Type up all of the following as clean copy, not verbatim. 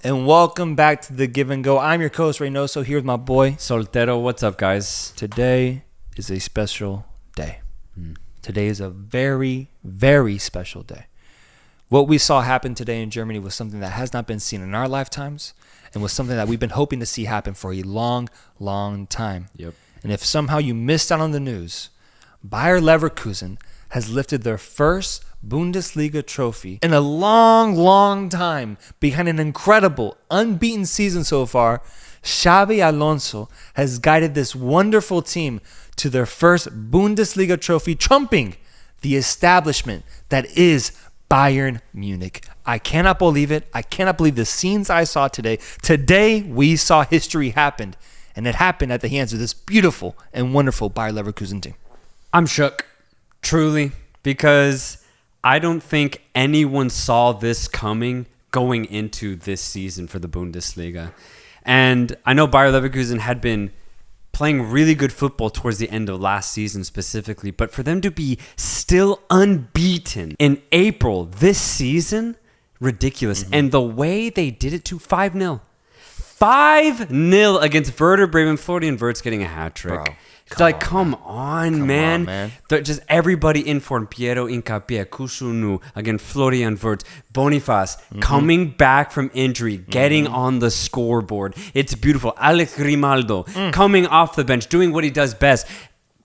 and welcome back to The Give and Go. I'm your co-host, Reynoso, here with my boy, Soltero. What's up, guys? Today is a special day. Today is a very, very special day. What we saw happen today in Germany was something that has not been seen in our lifetimes and was something that we've been hoping to see happen for a long, long time. Yep. And if somehow you missed out on the news, Bayer Leverkusen has lifted their first Bundesliga trophy in a long, long time behind an incredible, unbeaten season so far. Xabi Alonso has guided this wonderful team to their first Bundesliga trophy, trumping the establishment that is Bayern Munich. I cannot believe it. I cannot believe the scenes I saw today. Today, we saw history happen, and it happened at the hands of this beautiful and wonderful Bayer Leverkusen team. I'm shook, truly, because I don't think anyone saw this coming going into this season for the Bundesliga. And I know Bayer Leverkusen had been playing really good football towards the end of last season specifically, but for them to be still unbeaten in April this season, ridiculous. And the way they did it to 5-0. 5-0 against Werder Bremen, Florian Wirtz getting a hat trick. Come on, man. Just everybody in form. Piero Incapie, Kusunu, again, Florian Wirtz, Boniface, coming back from injury, getting on the scoreboard. It's beautiful. Alex Grimaldo, coming off the bench, doing what he does best,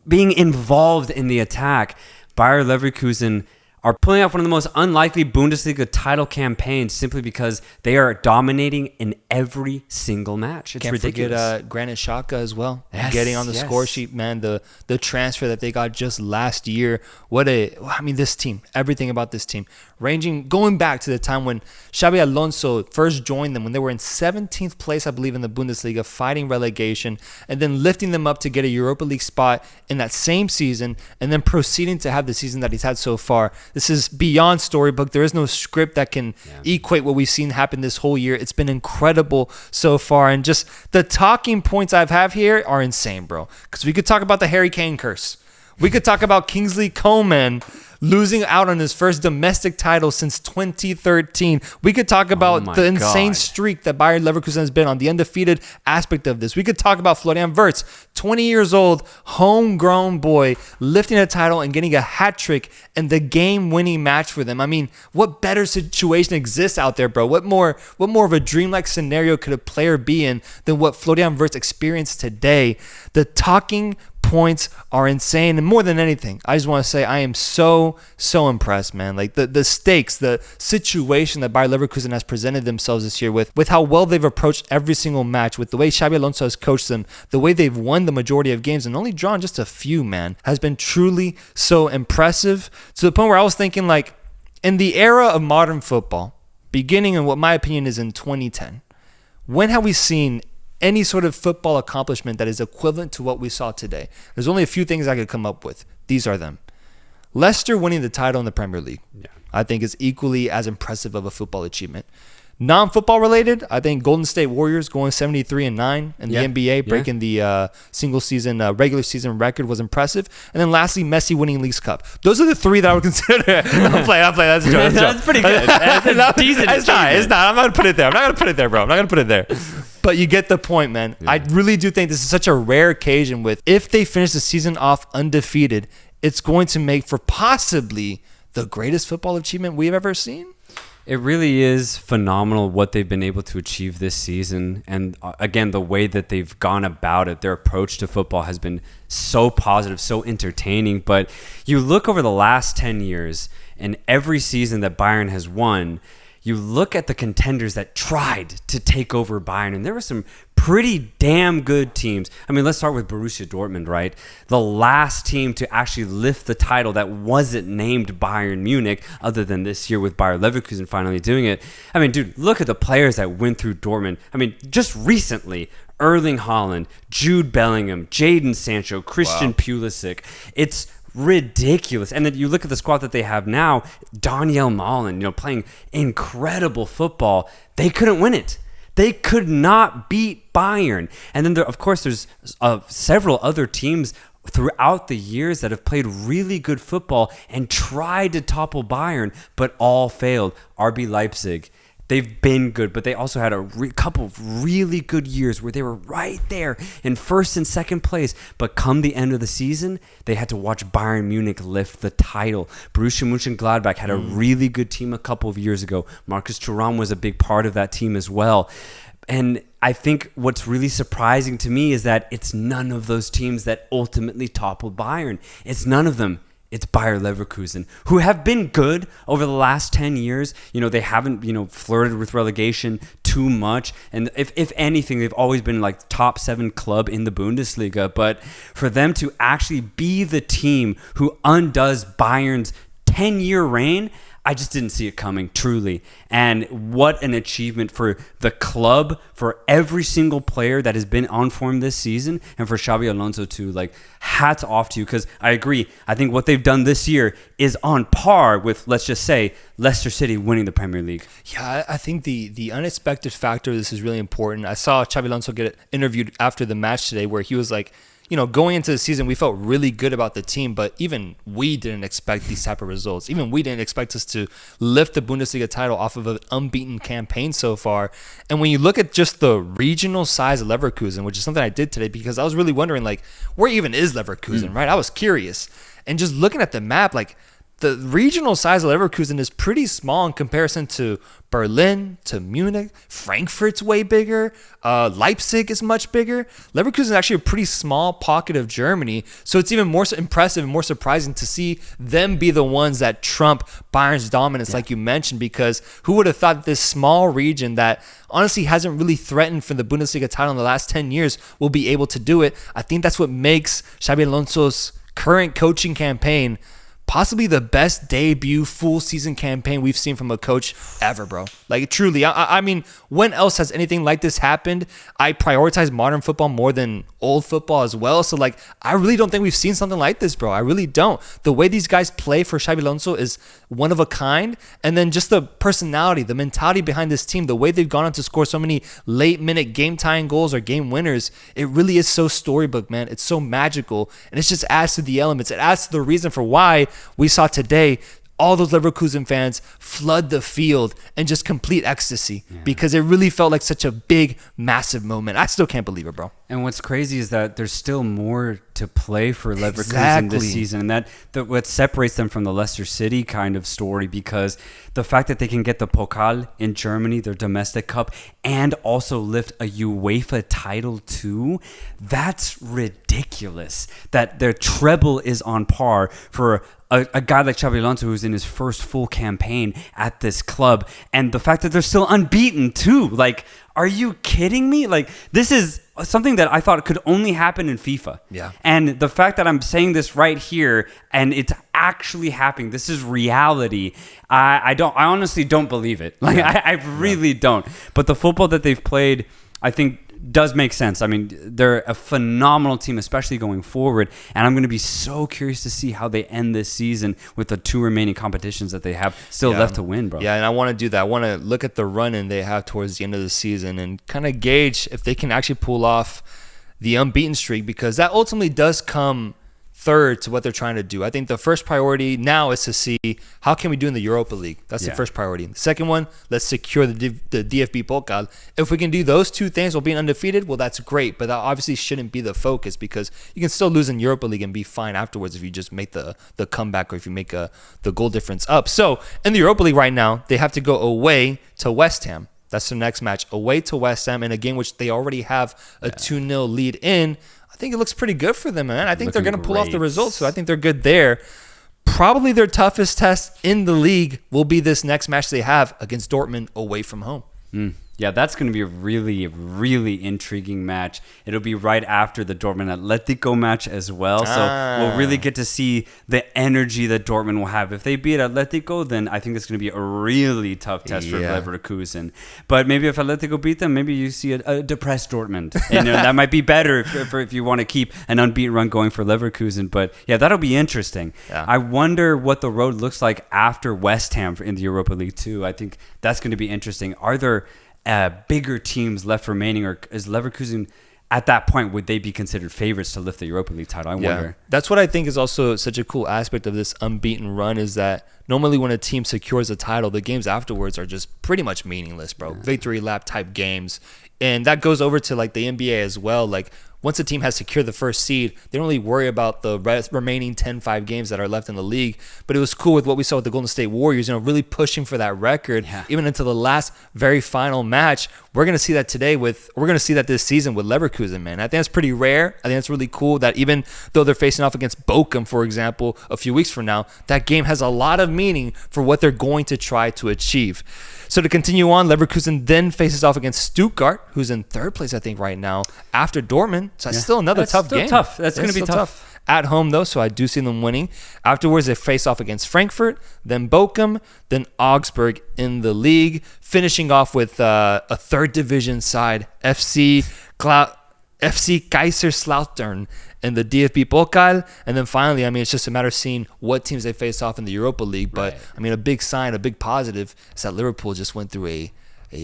being involved in the attack. Bayer Leverkusen are pulling off one of the most unlikely Bundesliga title campaigns simply because they are dominating in every single match. It's ridiculous. Can't forget Granit Xhaka as well. Yes, getting on the score sheet, man. The transfer that they got just last year. This team, everything about this team. Going back to the time when Xabi Alonso first joined them, when they were in 17th place, I believe, in the Bundesliga, fighting relegation, and then lifting them up to get a Europa League spot in that same season, and then proceeding to have the season that he's had so far. This is beyond storybook. There is no script that can equate what we've seen happen this whole year. It's been incredible so far, and just the talking points I have here are insane, bro. Because we could talk about the Harry Kane curse. We could talk about Kingsley Coman losing out on his first domestic title since 2013. We could talk about the insane streak that Bayer Leverkusen has been on, the undefeated aspect of this. We could talk about Florian Wirtz, 20 years old, homegrown boy, lifting a title and getting a hat trick and the game-winning match for them. I mean, what better situation exists out there, bro? What more of a dreamlike scenario could a player be in than what Florian Wirtz experienced today? The talking points are insane, and more than anything, I just want to say I am so impressed, man. Like the stakes, the situation that Bayer Leverkusen has presented themselves this year with how well they've approached every single match, with the way Xabi Alonso has coached them, the way they've won the majority of games and only drawn just a few, man, has been truly so impressive, to the point where I was thinking, like, in the era of modern football, beginning in what my opinion is in 2010, when have we seen any sort of football accomplishment that is equivalent to what we saw today? There's only a few things I could come up with. These are them. Leicester winning the title in the Premier League, I think, is equally as impressive of a football achievement. Non-football related, I think Golden State Warriors going 73-9 in the NBA, breaking the regular season record was impressive. And then lastly, Messi winning Leagues Cup. Those are the three that I would consider. I'm playing. That's a joke. That's pretty good. That's decent. It's not. I'm not going to put it there. I'm not going to put it there, bro. I'm not going to put it there. But you get the point, man. I really do think this is such a rare occasion if they finish the season off undefeated, it's going to make for possibly the greatest football achievement we've ever seen. It really is phenomenal what they've been able to achieve this season. And again, the way that they've gone about it, their approach to football has been so positive, so entertaining. But you look over the last 10 years and every season that Bayern has won, you look at the contenders that tried to take over Bayern, and there were some pretty damn good teams. I mean, let's start with Borussia Dortmund, right? The last team to actually lift the title that wasn't named Bayern Munich, other than this year with Bayer Leverkusen finally doing it. I mean, dude, look at the players that went through Dortmund. I mean, just recently, Erling Haaland, Jude Bellingham, Jadon Sancho, Christian Pulisic. It's ridiculous. And then you look at the squad that they have now, Daniel Malen, playing incredible football. They couldn't win it. They could not beat Bayern. And then, of course, there's several other teams throughout the years that have played really good football and tried to topple Bayern, but all failed. RB Leipzig, They've been good, but they also had a couple of really good years where they were right there in first and second place. But come the end of the season, they had to watch Bayern Munich lift the title. Borussia Mönchengladbach had a really good team a couple of years ago. Marcus Thuram was a big part of that team as well. And I think what's really surprising to me is that it's none of those teams that ultimately toppled Bayern. It's none of them. It's Bayer Leverkusen, who have been good over the last 10 years. They haven't, flirted with relegation too much. And if anything, they've always been like top 7 club in the Bundesliga. But for them to actually be the team who undoes Bayern's 10-year reign, I just didn't see it coming, truly. And what an achievement for the club, for every single player that has been on form this season, and for Xabi Alonso too. Like, hats off to you, because I agree. I think what they've done this year is on par with, let's just say, Leicester City winning the Premier League. Yeah, I think the unexpected factor of this is really important. I saw Xabi Alonso get interviewed after the match today where he was like, going into the season, we felt really good about the team, but even we didn't expect these type of results. Even we didn't expect us to lift the Bundesliga title off of an unbeaten campaign so far. And when you look at just the regional size of Leverkusen, which is something I did today because I was really wondering, like, where even is Leverkusen, right? I was curious. And just looking at the map, like, the regional size of Leverkusen is pretty small in comparison to Berlin, to Munich. Frankfurt's way bigger. Leipzig is much bigger. Leverkusen is actually a pretty small pocket of Germany. So it's even more impressive and more surprising to see them be the ones that trump Bayern's dominance, like you mentioned, because who would have thought that this small region that honestly hasn't really threatened for the Bundesliga title in the last 10 years will be able to do it. I think that's what makes Xabi Alonso's current coaching campaign possibly the best debut full season campaign we've seen from a coach ever, bro. Like, truly. I mean, when else has anything like this happened? I prioritize modern football more than old football as well. So, like, I really don't think we've seen something like this, bro. I really don't. The way these guys play for Xabi Alonso is one of a kind. And then just the personality, the mentality behind this team, the way they've gone on to score so many late-minute game-tying goals or game winners, it really is so storybook, man. It's so magical. And it just adds to the elements. It adds to the reason for why we saw today all those Leverkusen fans flood the field in just complete ecstasy because it really felt like such a big, massive moment. I still can't believe it, bro. And what's crazy is that there's still more to play for Leverkusen this season. And that what separates them from the Leicester City kind of story, because the fact that they can get the Pokal in Germany, their domestic cup, and also lift a UEFA title too, that's ridiculous. That their treble is on par for a guy like Xabi Alonso, who's in his first full campaign at this club, and the fact that they're still unbeaten too. Like, are you kidding me? Like, this is something that I thought could only happen in FIFA. Yeah. And the fact that I'm saying this right here and it's actually happening, this is reality. I honestly don't believe it. Like, I really don't. But the football that they've played, I think, does make sense. I mean, they're a phenomenal team, especially going forward. And I'm going to be so curious to see how they end this season with the 2 remaining competitions that they have still left to win, bro. Yeah, and I want to do that. I want to look at the run-in they have towards the end of the season and kind of gauge if they can actually pull off the unbeaten streak, because that ultimately does come third to what they're trying to do. I think the first priority now is to see how can we do in the Europa League. That's the first priority. The second one, let's secure the DFB Pokal. If we can do those 2 things while being undefeated, well, that's great. But that obviously shouldn't be the focus, because you can still lose in Europa League and be fine afterwards if you just make the comeback or if you make the goal difference up. So in the Europa League right now, they have to go away to West Ham. That's their next match, away to West Ham in a game which they already have a 2-0 lead in. I think it looks pretty good for them, man. I think they're going to pull off the results, so I think they're good there. Probably their toughest test in the league will be this next match they have against Dortmund away from home. Yeah, that's going to be a really, really intriguing match. It'll be right after the Dortmund Atletico match as well. So we'll really get to see the energy that Dortmund will have. If they beat Atletico, then I think it's going to be a really tough test for Leverkusen. But maybe if Atletico beat them, maybe you see a depressed Dortmund. And that might be better if you want to keep an unbeaten run going for Leverkusen. But yeah, that'll be interesting. Yeah. I wonder what the road looks like after West Ham in the Europa League too. I think that's going to be interesting. Are there bigger teams left remaining, or is Leverkusen at that point, would they be considered favorites to lift the Europa League title? I wonder. That's what I think is also such a cool aspect of this unbeaten run is that normally when a team secures a title, the games afterwards are just pretty much meaningless, bro. Yeah. Victory lap type games. And that goes over to like the NBA as well. Like once a team has secured the first seed, they don't really worry about the remaining 10-5 games that are left in the league. But it was cool with what we saw with the Golden State Warriors, really pushing for that record, even into the last very final match. We're going to see that this season with Leverkusen, man. I think that's pretty rare. I think that's really cool that even though they're facing off against Bochum, for example, a few weeks from now, that game has a lot of meaning for what they're going to try to achieve. So to continue on, Leverkusen then faces off against Stuttgart, who's in third place, I think, right now, after Dortmund. So that's still another tough game. That's going to be tough. At home, though, so I do see them winning. Afterwards, they face off against Frankfurt, then Bochum, then Augsburg in the league, finishing off with a third division side, FC Kaiserslautern in the DFB Pokal. And then finally, it's just a matter of seeing what teams they face off in the Europa League. But, a big sign, a big positive is that Liverpool just went through a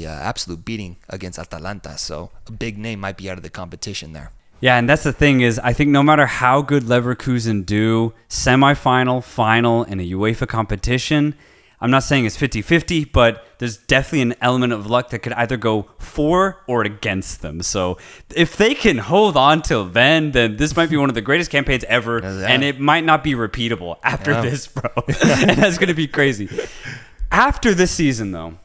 absolute beating against Atalanta. So a big name might be out of the competition there. Yeah, and that's the thing is, I think no matter how good Leverkusen do, semifinal, final, in a UEFA competition, I'm not saying it's 50-50, but there's definitely an element of luck that could either go for or against them. So if they can hold on till then this might be one of the greatest campaigns ever, and it might not be repeatable after this, bro. And that's going to be crazy. After this season, though,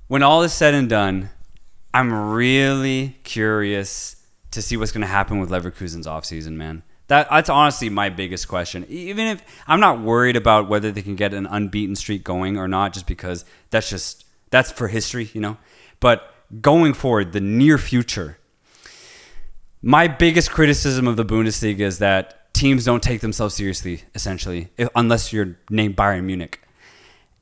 when all is said and done, I'm really curious to see what's going to happen with Leverkusen's offseason, man. That's honestly my biggest question. Even if I'm not worried about whether they can get an unbeaten streak going or not, just because that's for history, But going forward, the near future, my biggest criticism of the Bundesliga is that teams don't take themselves seriously, essentially, unless you're named Bayern Munich.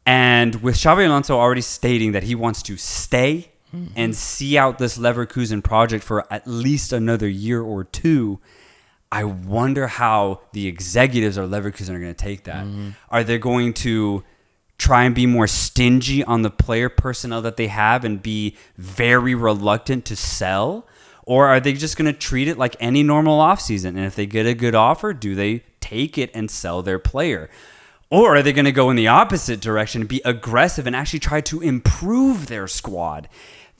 And with Xabi Alonso already stating that he wants to stay and see out this Leverkusen project for at least another year or two, I wonder how the executives of Leverkusen are going to take that. Are they going to try and be more stingy on the player personnel that they have and be very reluctant to sell? Or are they just going to treat it like any normal offseason? And if they get a good offer, do they take it and sell their player? Or are they going to go in the opposite direction and be aggressive and actually try to improve their squad?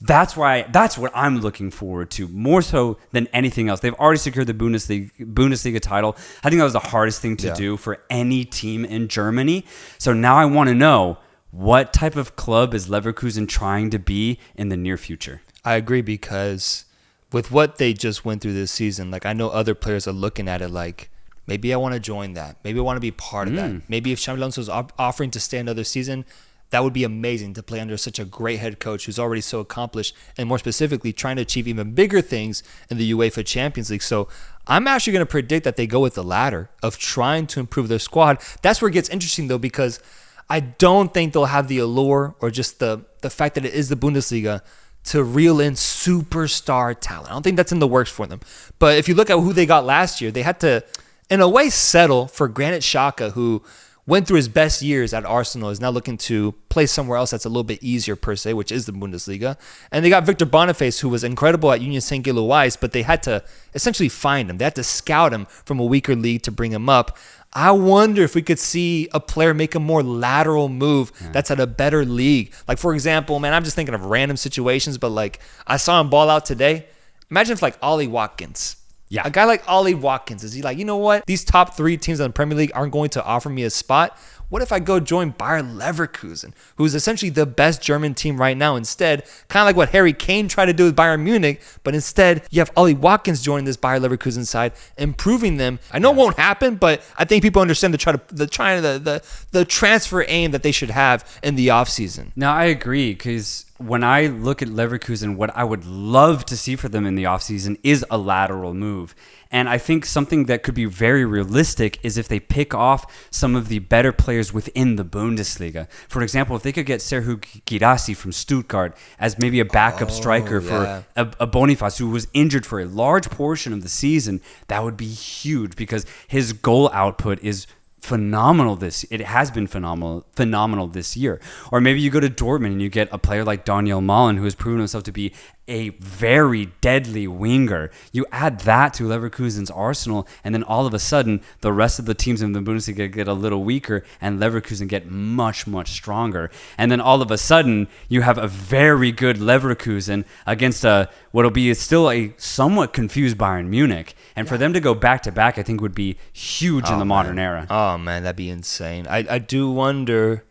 That's what I'm looking forward to, more so than anything else. They've already secured the Bundesliga title. I think that was the hardest thing to do for any team in Germany. So now I want to know, what type of club is Leverkusen trying to be in the near future? I agree, because with what they just went through this season, I know other players are looking at it like, maybe I want to join that. Maybe I want to be part of that. Maybe if Xabi Alonso is offering to stay another season, that would be amazing to play under such a great head coach who's already so accomplished, and more specifically trying to achieve even bigger things in the UEFA Champions League. So I'm actually going to predict that they go with the latter of trying to improve their squad. That's where it gets interesting, though, because I don't think they'll have the allure or just the fact that it is the Bundesliga to reel in superstar talent. I don't think that's in the works for them. But if you look at who they got last year, they had to, in a way, settle for Granit Xhaka, who went through his best years at Arsenal, is now looking to play somewhere else that's a little bit easier per se, which is the Bundesliga. And they got Victor Boniface, who was incredible at Union St. Gilloise, but they had to essentially find him. They had to scout him from a weaker league to bring him up. I wonder if we could see a player make a more lateral move that's at a better league. Like, for example, man, I'm just thinking of random situations, but I saw him ball out today. Imagine if Ollie Watkins. Yeah. A guy like Ollie Watkins, is he like, you know what? These top 3 teams in the Premier League aren't going to offer me a spot. What if I go join Bayer Leverkusen, who's essentially the best German team right now instead? Kind of like what Harry Kane tried to do with Bayern Munich, but instead you have Ollie Watkins joining this Bayer Leverkusen side, improving them. I know it won't happen, but I think people understand the transfer aim that they should have in the offseason. Now, I agree, because when I look at Leverkusen, what I would love to see for them in the offseason is a lateral move. And I think something that could be very realistic is if they pick off some of the better players within the Bundesliga. For example, if they could get Serhou Guirassy from Stuttgart as maybe a backup striker for a Boniface who was injured for a large portion of the season, that would be huge, because his goal output is phenomenal. It has been phenomenal this year. Or maybe you go to Dortmund and you get a player like Daniel Malen, who has proven himself to be a very deadly winger. You add that to Leverkusen's arsenal, and then all of a sudden, the rest of the teams in the Bundesliga get a little weaker, and Leverkusen get much, much stronger. And then all of a sudden, you have a very good Leverkusen against what'll be still a somewhat confused Bayern Munich. And for them to go back-to-back, I think would be huge in the modern era. Oh, man, that'd be insane. I do wonder...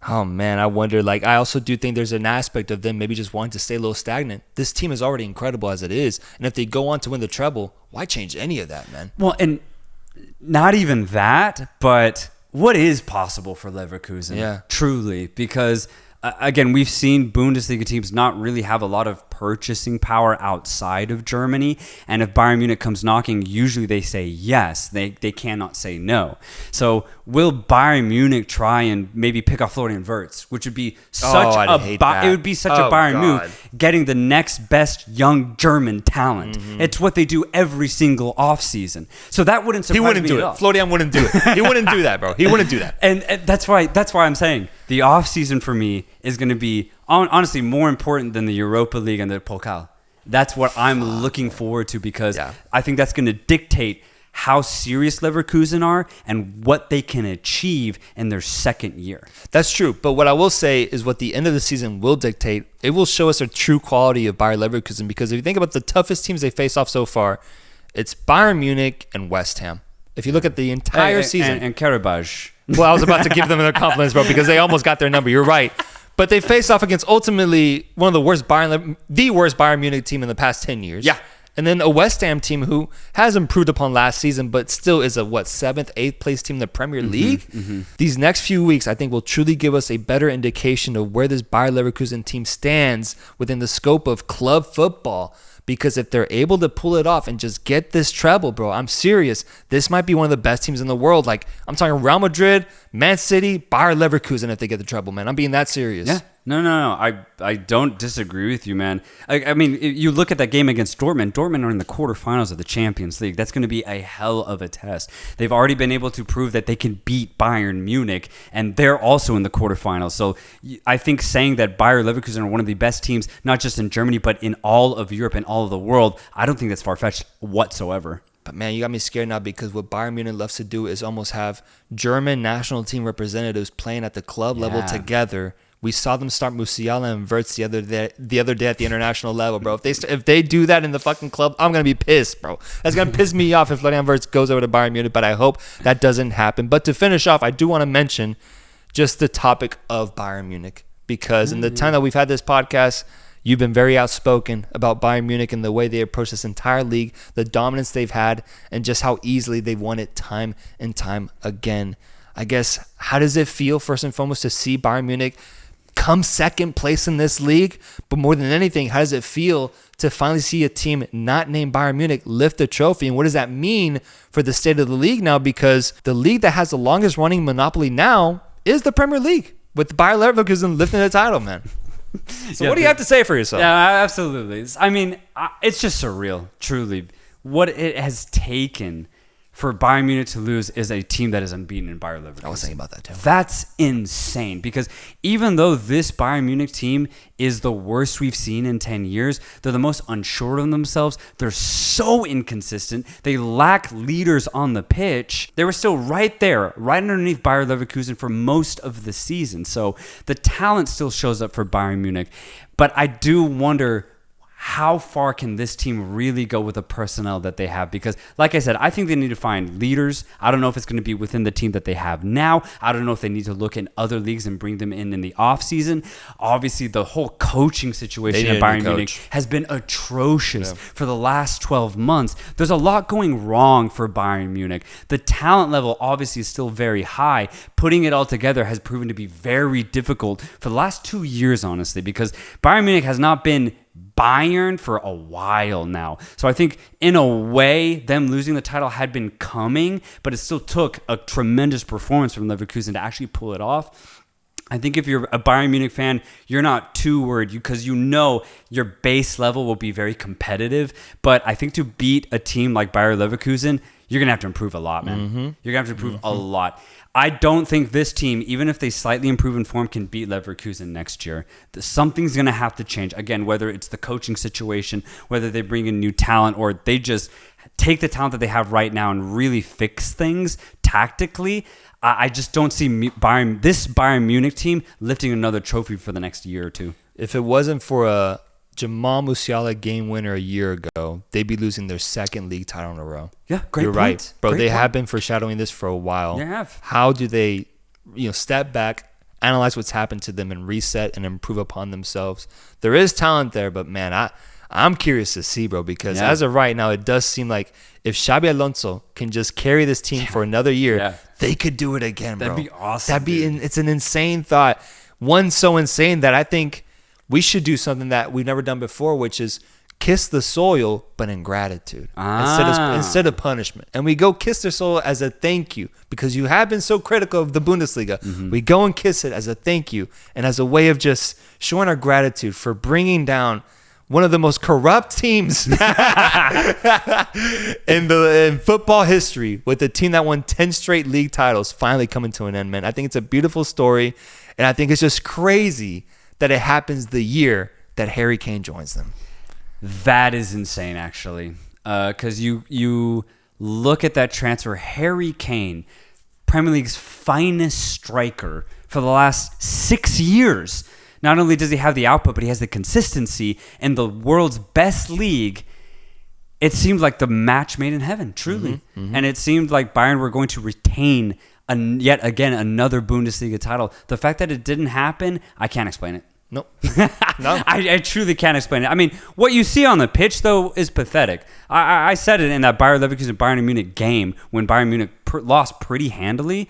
Oh, man, I wonder, I also do think there's an aspect of them maybe just wanting to stay a little stagnant. This team is already incredible as it is. And if they go on to win the treble, why change any of that, man? Well, and not even that, but what is possible for Leverkusen? Yeah. Truly, because... Again, we've seen Bundesliga teams not really have a lot of purchasing power outside of Germany. And if Bayern Munich comes knocking, usually they say yes. They cannot say no. So will Bayern Munich try and maybe pick off Florian Wirtz, which would be such a Bayern move, getting the next best young German talent. Mm-hmm. It's what they do every single offseason. So that wouldn't surprise me at all. Florian wouldn't do it. He wouldn't do that, bro. He wouldn't do that. And that's why I'm saying the offseason for me is going to be honestly more important than the Europa League and the Pokal. That's what I'm looking forward to, because I think that's going to dictate how serious Leverkusen are and what they can achieve in their second year. That's true. But what I will say is what the end of the season will dictate. It will show us a true quality of Bayer Leverkusen, because if you think about the toughest teams they face off so far, it's Bayern Munich and West Ham. If you look at the entire season. And Karabaj. Well, I was about to give them their compliments, bro, because they almost got their number. You're right. But they faced off against ultimately one of the worst Bayern Munich team in the past 10 years. Yeah. And then a West Ham team who has improved upon last season, but still is a, 7th, 8th place team in the Premier League? Mm-hmm. These next few weeks, I think, will truly give us a better indication of where this Bayer Leverkusen team stands within the scope of club football. Because if they're able to pull it off and just get this treble, bro, I'm serious. This might be one of the best teams in the world. I'm talking Real Madrid, Man City, Bayer Leverkusen if they get the treble, man. I'm being that serious. Yeah. No. I don't disagree with you, man. I mean, you look at that game against Dortmund. Dortmund are in the quarterfinals of the Champions League. That's going to be a hell of a test. They've already been able to prove that they can beat Bayern Munich, and they're also in the quarterfinals. So I think saying that Bayer Leverkusen are one of the best teams, not just in Germany, but in all of Europe and all of the world, I don't think that's far-fetched whatsoever. But, man, you got me scared now, because what Bayern Munich loves to do is almost have German national team representatives playing at the club level together. We saw them start Musiala and Wirtz the other day at the international level, bro. If they do that in the fucking club, I'm going to be pissed, bro. That's going to piss me off if Florian Wirtz goes over to Bayern Munich, but I hope that doesn't happen. But to finish off, I do want to mention just the topic of Bayern Munich, because in the time that we've had this podcast, you've been very outspoken about Bayern Munich and the way they approach this entire league, the dominance they've had, and just how easily they've won it time and time again. I guess, how does it feel, first and foremost, to see Bayern Munich come second place in this league? But more than anything, how does it feel to finally see a team not named Bayern Munich lift the trophy? And what does that mean for the state of the league now? Because the league that has the longest running monopoly now is the Premier League, with Bayer Leverkusen lifting the title, man. So what do you have to say for yourself? Yeah, absolutely. I mean, it's just surreal, truly. What it has taken for Bayern Munich to lose is a team that is unbeaten in Bayer Leverkusen. I was thinking about that too. That's insane, because even though this Bayern Munich team is the worst we've seen in 10 years, they're the most unsure of themselves. They're so inconsistent. They lack leaders on the pitch. They were still right there, right underneath Bayer Leverkusen for most of the season. So the talent still shows up for Bayern Munich. But I do wonder, how far can this team really go with the personnel that they have? Because, like I said, I think they need to find leaders. I don't know if it's going to be within the team that they have now. I don't know if they need to look in other leagues and bring them in the offseason. Obviously, the whole coaching situation at Bayern Munich has been atrocious for the last 12 months. There's a lot going wrong for Bayern Munich. The talent level obviously is still very high. Putting it all together has proven to be very difficult for the last 2 years, honestly, because Bayern Munich has not been Bayern for a while now. So I think in a way, them losing the title had been coming, but it still took a tremendous performance from Leverkusen to actually pull it off. I think if you're a Bayern Munich fan, you're not too worried, because you know your base level will be very competitive. But I think to beat a team like Bayer Leverkusen, you're going to have to improve a lot, man. Mm-hmm. You're going to have to improve a lot. I don't think this team, even if they slightly improve in form, can beat Leverkusen next year. Something's going to have to change. Again, whether it's the coaching situation, whether they bring in new talent, or they just take the talent that they have right now and really fix things tactically. I just don't see this Bayern Munich team lifting another trophy for the next year or two. If it wasn't for a Jamal Musiala game winner a year ago, they'd be losing their second league title in a row. Yeah, great You're point. right, bro. Great they point. have been foreshadowing this for a while. They have. How do they, step back, analyze what's happened to them, and reset and improve upon themselves? There is talent there, but man, I'm curious to see, bro, because as of right now, it does seem like if Xabi Alonso can just carry this team for another year, they could do it again, bro. That'd be awesome. It's an insane thought. One so insane that I think we should do something that we've never done before, which is kiss the soil, but in gratitude instead of punishment. And we go kiss the soil as a thank you because you have been so critical of the Bundesliga. Mm-hmm. We go and kiss it as a thank you and as a way of just showing our gratitude for bringing down one of the most corrupt teams in football history, with a team that won 10 straight league titles finally coming to an end, man. I think it's a beautiful story, and I think it's just crazy that it happens the year that Harry Kane joins them. That is insane, actually, because you look at that transfer. Harry Kane, Premier League's finest striker for the last 6 years. Not only does he have the output, but he has the consistency in the world's best league. It seemed like the match made in heaven, truly. Mm-hmm, mm-hmm. And it seemed like Bayern were going to retain yet again another Bundesliga title. The fact that it didn't happen, I can't explain it. Nope. No. I truly can't explain it. I mean, what you see on the pitch, though, is pathetic. I said it in that Leverkusen-Bayern Munich game when Bayern Munich lost pretty handily.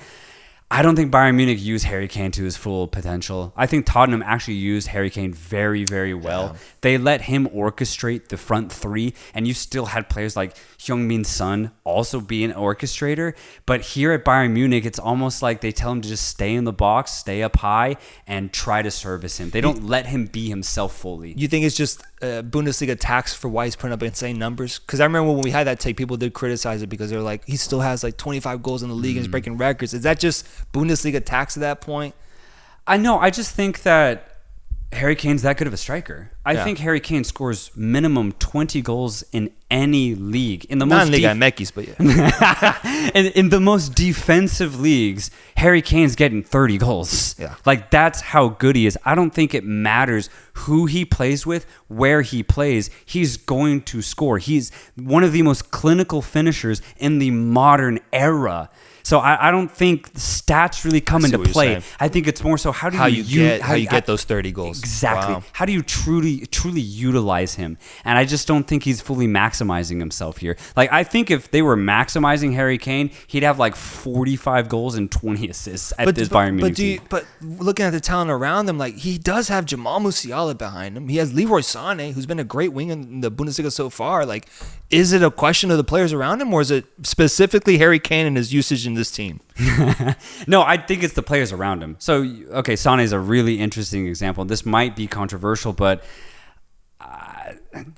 I don't think Bayern Munich used Harry Kane to his full potential. I think Tottenham actually used Harry Kane very, very well. Yeah. They let him orchestrate the front three, and you still had players like Heung-min Son also be an orchestrator. But here at Bayern Munich, it's almost like they tell him to just stay in the box, stay up high, and try to service him. They don't let him be himself fully. You think it's just Bundesliga tax for why he's putting up insane numbers? Because I remember when we had that take, people did criticize it because they're like, he still has like 25 goals in the league and he's breaking records. Is that just Bundesliga tax at that point? I know. I just think that Harry Kane's that good of a striker. I think Harry Kane scores minimum 20 goals in any league. In the most but yeah. in the most defensive leagues, Harry Kane's getting 30 goals. Yeah. Like, that's how good he is. I don't think it matters who he plays with, where he plays. He's going to score. He's one of the most clinical finishers in the modern era. So I don't think stats really come into play. I think it's more so how you get those 30 goals. Exactly. Wow. How do you truly utilize him? And I just don't think he's fully maximizing himself here. Like, I think if they were maximizing Harry Kane, he'd have like 45 goals and 20 assists at this Bayern Munich team. But looking at the talent around him, like, he does have Jamal Musiala behind him. He has Leroy Sané, who's been a great wing in the Bundesliga so far. Like, is it a question of the players around him, or is it specifically Harry Kane and his usage in this team? No, I think it's the players around him. So, okay, Sané is a really interesting example. This might be controversial, but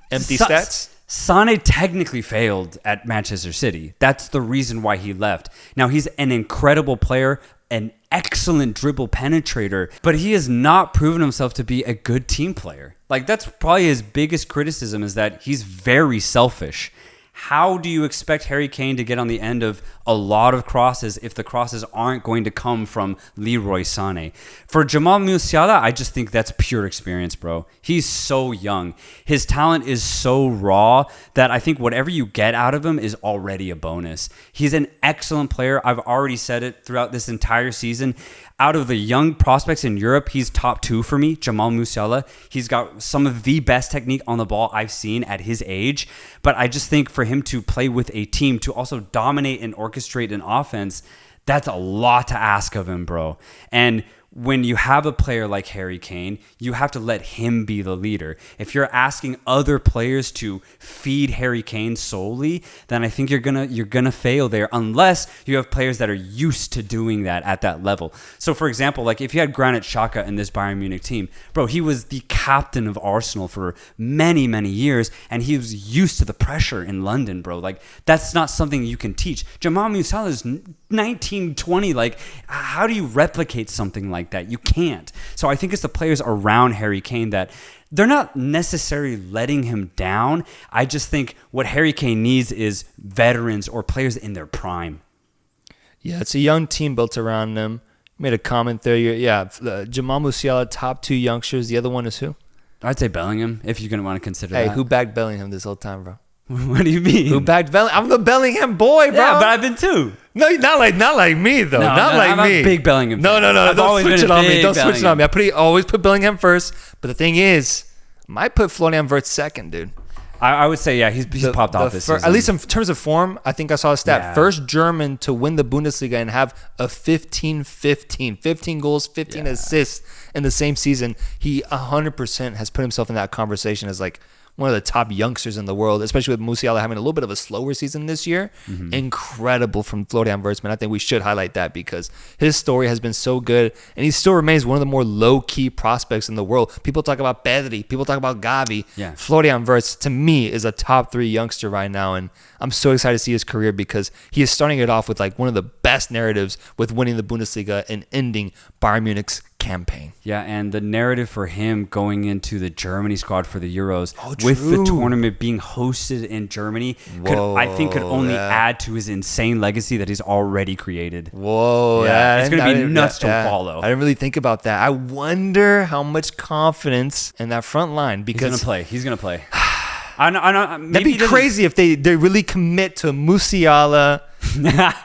empty stats? Sané technically failed at Manchester City. That's the reason why he left. Now, he's an incredible player, an excellent dribble penetrator, but he has not proven himself to be a good team player. Like, that's probably his biggest criticism, is that he's very selfish. How do you expect Harry Kane to get on the end of a lot of crosses if the crosses aren't going to come from Leroy Sané? For Jamal Musiala, I just think that's pure experience, bro. He's so young. His talent is so raw that I think whatever you get out of him is already a bonus. He's an excellent player. I've already said it throughout this entire season. Out of the young prospects in Europe, he's top 2 for me, Jamal Musiala. He's got some of the best technique on the ball I've seen at his age. But I just think for him to play with a team, to also dominate and orchestrate an offense, that's a lot to ask of him, bro. And when you have a player like Harry Kane, you have to let him be the leader. If you're asking other players to feed Harry Kane solely, then I think you're gonna fail there unless you have players that are used to doing that at that level. So for example, like if you had Granit Xhaka in this Bayern Munich team, bro, he was the captain of Arsenal for many, many years, and he was used to the pressure in London, bro. Like that's not something you can teach. Jamal Musiala is 19, 20. Like how do you replicate something like that? You can't. So I think it's the players around Harry Kane that they're not necessarily letting him down. I just think what Harry Kane needs is veterans or players in their prime. Yeah, it's a young team built around them. Made a comment there. Jamal Musiala, top 2 youngsters. The other one is who? I'd say Bellingham, if you're going to want to consider that. Hey, who backed Bellingham this whole time, bro? What do you mean? Who backed Bellingham? I'm the Bellingham boy, bro. Yeah, but I've been too. No, not like me though. I'm a big Bellingham fan. No. Don't switch it on me. Don't switch it on me. I always put Bellingham first. But the thing is, I might put Florian Wirtz second, dude. I would say, yeah, he's popped off this season. At least in terms of form, I think I saw a stat. Yeah. First German to win the Bundesliga and have a 15-15. 15 goals, 15 assists in the same season. He 100% has put himself in that conversation as like one of the top youngsters in the world, especially with Musiala having a little bit of a slower season this year. Mm-hmm. Incredible from Florian Wirtz, man. I think we should highlight that because his story has been so good, and he still remains one of the more low-key prospects in the world. People talk about Pedri. People talk about Xabi. Yeah. Florian Wirtz, to me, is a top 3 youngster right now, and I'm so excited to see his career because he is starting it off with like one of the best narratives with winning the Bundesliga and ending Bayern Munich's campaign. Yeah, and the narrative for him going into the Germany squad for the Euros with the tournament being hosted in Germany could only add to his insane legacy that he's already created. Whoa. Yeah, it's going to be nuts to follow. I didn't really think about that. I wonder how much confidence in that front line because he's going to play. I know. That'd be crazy if they really commit to Musiala,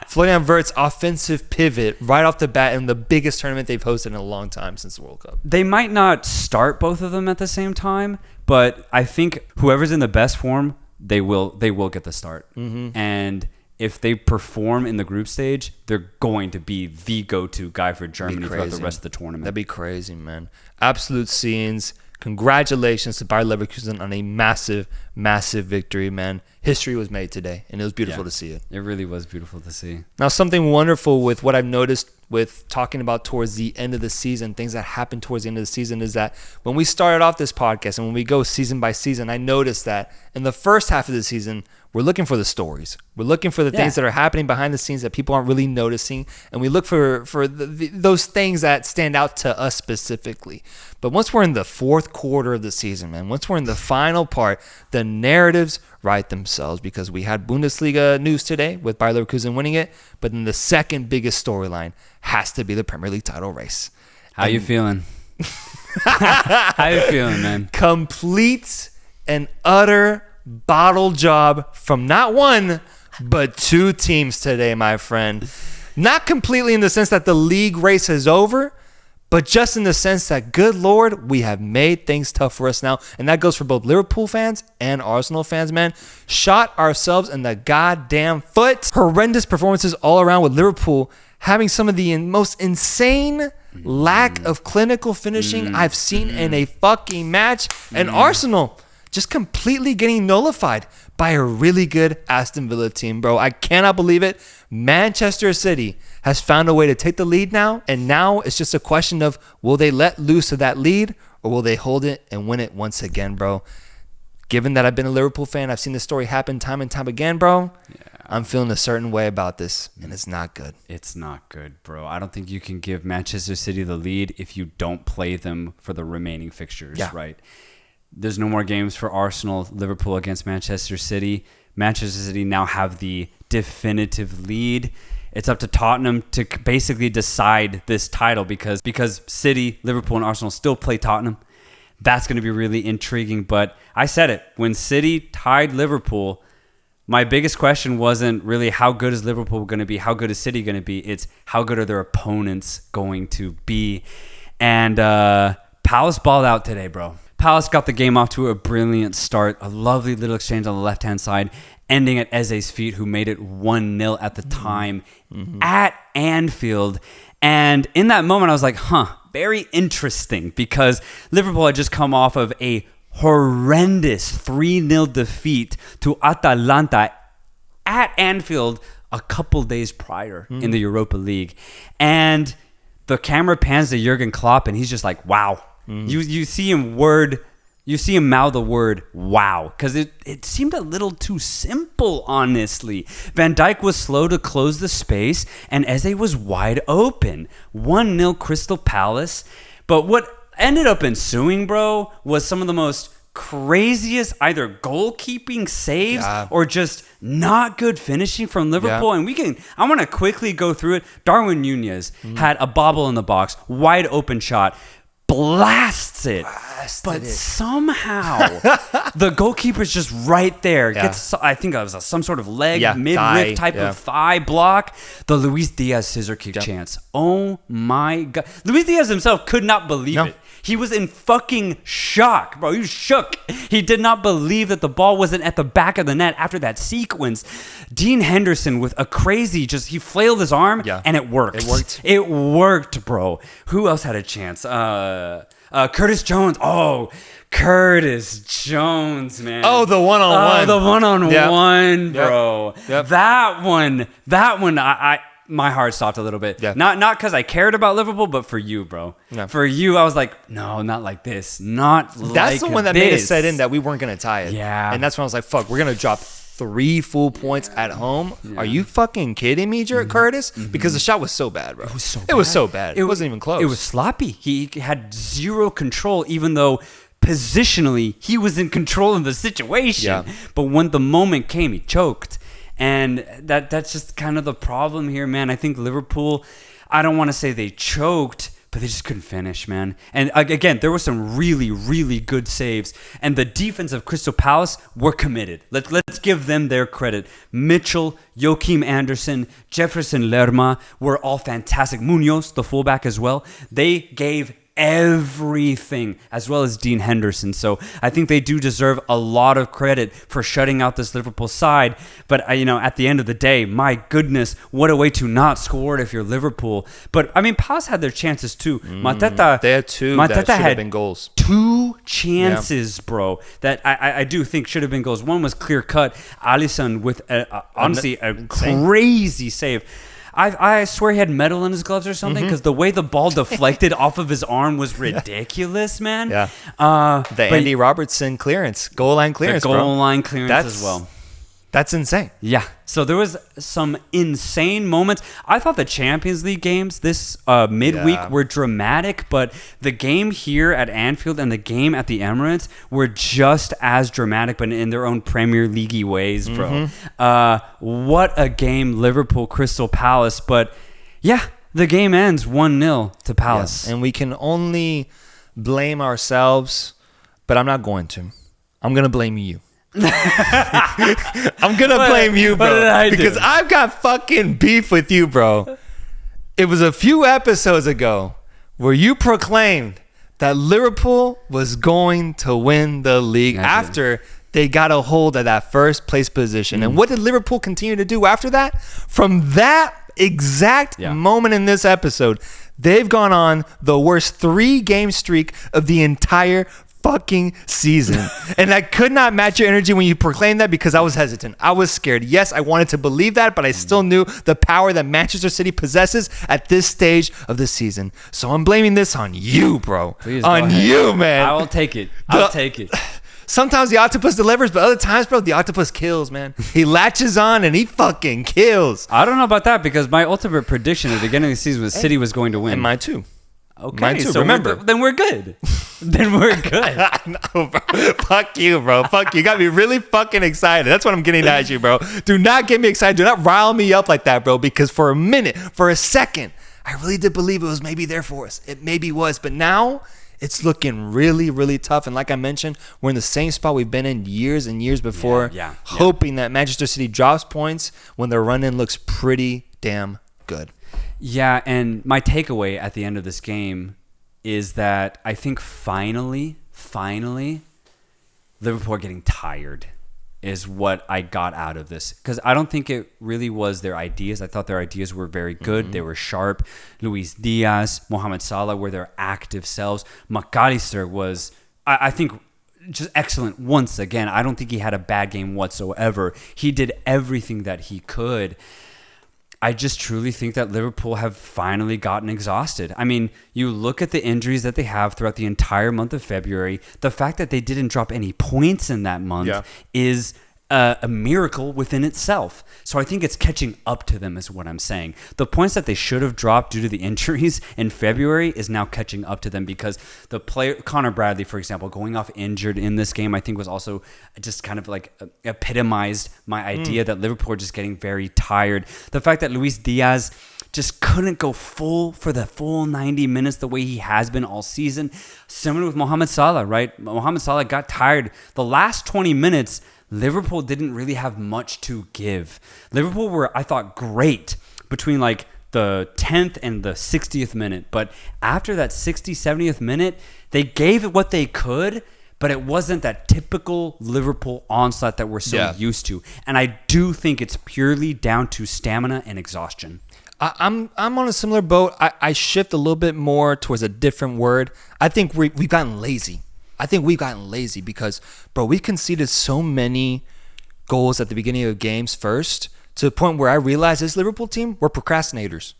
Florian Wirtz offensive pivot right off the bat in the biggest tournament they've hosted in a long time since the World Cup. They might not start both of them at the same time, but I think whoever's in the best form, they will get the start. Mm-hmm. And if they perform in the group stage, they're going to be the go-to guy for Germany throughout the rest of the tournament. That'd be crazy, man. Absolute scenes. Congratulations to Bayer Leverkusen on a massive, massive victory, man. History was made today, and it was beautiful to see it. It really was beautiful to see. Now, something wonderful with what I've noticed with talking about towards the end of the season, things that happen towards the end of the season, is that when we started off this podcast and when we go season by season, I noticed that in the first half of the season, we're looking for the stories. We're looking for the things that are happening behind the scenes that people aren't really noticing. And we look for those things that stand out to us specifically. But once we're in the fourth quarter of the season, man, once we're in the final part, the narratives write themselves because we had Bundesliga news today with Bayer Leverkusen winning it. But then the second biggest storyline has to be the Premier League title race. How you feeling? How you feeling, man? Complete and utter bottle job from not one, but 2 teams today, my friend. Not completely in the sense that the league race is over, but just in the sense that, good Lord, we have made things tough for us now. And that goes for both Liverpool fans and Arsenal fans, man. Shot ourselves in the goddamn foot. Horrendous performances all around with Liverpool having some of the most insane lack of clinical finishing I've seen in a fucking match. And Arsenal just completely getting nullified by a really good Aston Villa team, bro. I cannot believe it. Manchester City has found a way to take the lead now, and now it's just a question of will they let loose of that lead or will they hold it and win it once again, bro? Given that I've been a Liverpool fan, I've seen this story happen time and time again, bro. Yeah. I'm feeling a certain way about this, and it's not good. It's not good, bro. I don't think you can give Manchester City the lead if you don't play them for the remaining fixtures, right? There's no more games for Arsenal, Liverpool against Manchester City. Manchester City now have the definitive lead. It's up to Tottenham to basically decide this title because City, Liverpool, and Arsenal still play Tottenham. That's going to be really intriguing. But I said it. When City tied Liverpool, my biggest question wasn't really how good is Liverpool going to be, how good is City going to be. It's how good are their opponents going to be. And Palace balled out today, bro. Palace got the game off to a brilliant start. A lovely little exchange on the left-hand side, ending at Eze's feet, who made it 1-0 at the time at Anfield. And in that moment, I was like, very interesting because Liverpool had just come off of a horrendous 3-0 defeat to Atalanta at Anfield a couple days prior in the Europa League. And the camera pans to Jurgen Klopp and he's just like, wow. You see him mouth the word wow, because it seemed a little too simple, honestly. Van Dijk was slow to close the space and Eze was wide open. 1-0 Crystal Palace. But what ended up ensuing, bro, was some of the most craziest either goalkeeping saves or just not good finishing from Liverpool. And I want to quickly go through it. Darwin Nunez had a bobble in the box, wide open shot, blasts it, but somehow the goalkeeper's just right there. Gets, I think it was some sort of leg, midriff type of thigh block. The Luis Diaz scissor kick chance. Oh my God. Luis Diaz himself could not believe it. He was in fucking shock, bro. He was shook. He did not believe that the ball wasn't at the back of the net after that sequence. Dean Henderson with a crazy, he flailed his arm and it worked. It worked, bro. Who else had a chance? Curtis Jones. Oh, Curtis Jones, man. Oh, the one-on-one. The one-on-one, bro. Yep. That one, my heart stopped a little bit. Yeah. Not because I cared about Liverpool, but for you, bro. Yeah. For you, I was like, no, not like this. That's the one that made us set in that we weren't going to tie it. Yeah. And that's when I was like, fuck, we're going to drop 3 full points at home. Yeah. Are you fucking kidding me, Curtis? Because the shot was so bad, bro. It was so bad. It wasn't even close. It was sloppy. He had zero control, even though positionally he was in control of the situation. Yeah. But when the moment came, he choked. And that's just kind of the problem here, man. I think Liverpool, I don't want to say they choked, but they just couldn't finish, man. And again, there were some really, really good saves. And the defense of Crystal Palace were committed. Let's give them their credit. Mitchell, Joachim Andersen, Jefferson Lerma were all fantastic. Munoz, the fullback as well. They gave everything, as well as Dean Henderson. So I think they do deserve a lot of credit for shutting out this Liverpool side. But at the end of the day, my goodness, what a way to not score if you're Liverpool. But I mean, Palace had their chances too. Mateta, they had two that should have been goals. 2 chances, bro, that I do think should have been goals. One was clear cut. Alisson with honestly a crazy save. I swear he had metal in his gloves or something, because the way the ball deflected off of his arm was ridiculous, man. Yeah. Andy Robertson clearance, goal line clearance, line clearance as well. That's insane. Yeah. So there was some insane moments. I thought the Champions League games this midweek were dramatic, but the game here at Anfield and the game at the Emirates were just as dramatic, but in their own Premier League-y ways, bro. What a game, Liverpool, Crystal Palace. But yeah, the game ends 1-0 to Palace. Yes. And we can only blame ourselves, but I'm not going to. I'm going to blame you. I'm gonna blame you, bro, because I've got fucking beef with you, bro. It was a few episodes ago where you proclaimed that Liverpool was going to win the league after they got a hold of that first place position. And what did Liverpool continue to do after that? From that exact moment in this episode, they've gone on the worst 3-game streak of the entire fucking season. And I could not match your energy when you proclaimed that, because I was hesitant. I was scared. Yes, I wanted to believe that, but I still knew the power that Manchester City possesses at this stage of the season. So I'm blaming this on you, bro. Please, on you, man. I will take it. I'll take it. Sometimes the octopus delivers, but other times, bro, the octopus kills, man. He latches on and he fucking kills. I don't know about that, because my ultimate prediction at the beginning of the season was City was going to win. And mine too. Okay, mine too. So remember. Then we're good. Then we're good. No, bro. Fuck you, bro. Fuck you. You got me really fucking excited. That's what I'm getting at you, bro. Do not get me excited. Do not rile me up like that, bro, because for a minute, for a second, I really did believe it was maybe there for us. It maybe was, but now it's looking really, really tough. And like I mentioned, we're in the same spot we've been in years and years before, hoping that Manchester City drops points when their run-in looks pretty damn good. Yeah, and my takeaway at the end of this game is that I think finally, Liverpool are getting tired. is what I got out of this. Because I don't think it really was their ideas. I thought their ideas were very good. They were sharp. Luis Diaz, Mohamed Salah were their active selves. McAllister was, I think, just excellent once again. I don't think he had a bad game whatsoever. He did everything that he could. I just truly think that Liverpool have finally gotten exhausted. I mean, you look at the injuries that they have throughout the entire month of February. The fact that they didn't drop any points in that month is a miracle within itself. So I think it's catching up to them is what I'm saying. The points that they should have dropped due to the injuries in February is now catching up to them, because the player, Connor Bradley, for example, going off injured in this game, I think was also just kind of like epitomized my idea that Liverpool are just getting very tired. The fact that Luis Diaz just couldn't go full for the full 90 minutes the way he has been all season. Similar with Mohamed Salah, right? Mohamed Salah got tired. The last 20 minutes, Liverpool didn't really have much to give. Liverpool were, I thought, great between like the 10th and the 60th minute. But after that 60th, 70th minute, they gave it what they could, but it wasn't that typical Liverpool onslaught that we're so used to. And I do think it's purely down to stamina and exhaustion. I'm on a similar boat. I shift a little bit more towards a different word. I think we've gotten lazy. Because, bro, we conceded so many goals at the beginning of games first, to the point where I realized this Liverpool team, we're procrastinators.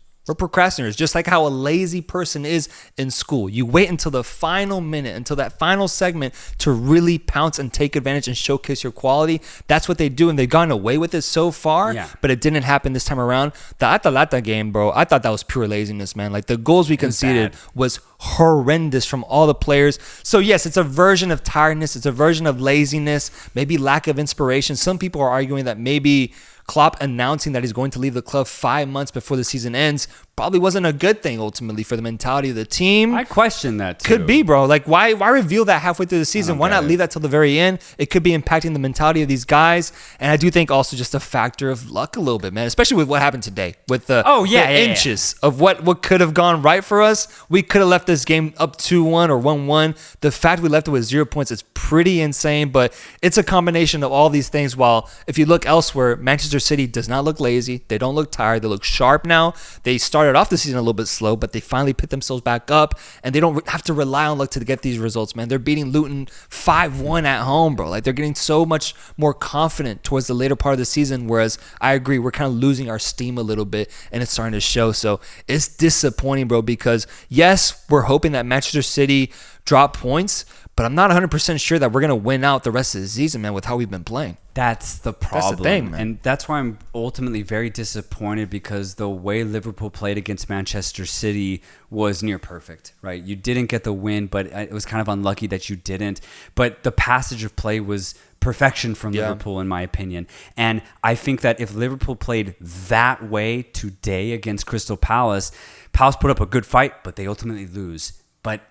Just like how a lazy person is in school. You wait until the final minute, until that final segment to really pounce and take advantage and showcase your quality. That's what they do, and they've gotten away with it so far, but it didn't happen this time around. The Atalanta game, bro, I thought that was pure laziness, man. Like, the goals we conceded was horrendous from all the players. So, yes, it's a version of tiredness. It's a version of laziness, maybe lack of inspiration. Some people are arguing that maybe Klopp announcing that he's going to leave the club 5 months before the season ends probably wasn't a good thing ultimately for the mentality of the team. I question that too. Could be, bro. Like, why reveal that halfway through the season? Why not leave that till the very end? It could be impacting the mentality of these guys. And I do think also just a factor of luck a little bit, man, especially with what happened today with the inches of what could have gone right for us. We could have left this game up 2-1 or 1-1. The fact we left it with 0 points is pretty insane, but it's a combination of all these things. While if you look elsewhere, Manchester City does not look lazy. They don't look tired. They look sharp now. They started off the season a little bit slow, but they finally picked themselves back up, and they don't have to rely on luck to get these results, man. They're beating Luton 5-1 at home, bro. Like, they're getting so much more confident towards the later part of the season, whereas I agree, we're kind of losing our steam a little bit, and it's starting to show. So it's disappointing, bro, because yes, we're hoping that Manchester City drop points, but I'm not 100% sure that we're going to win out the rest of the season, man, with how we've been playing. That's the problem. That's the thing, man. And that's why I'm ultimately very disappointed, because the way Liverpool played against Manchester City was near perfect, right? You didn't get the win, but it was kind of unlucky that you didn't. But the passage of play was perfection from Liverpool, in my opinion. And I think that if Liverpool played that way today against Crystal Palace, Palace put up a good fight, but they ultimately lose. But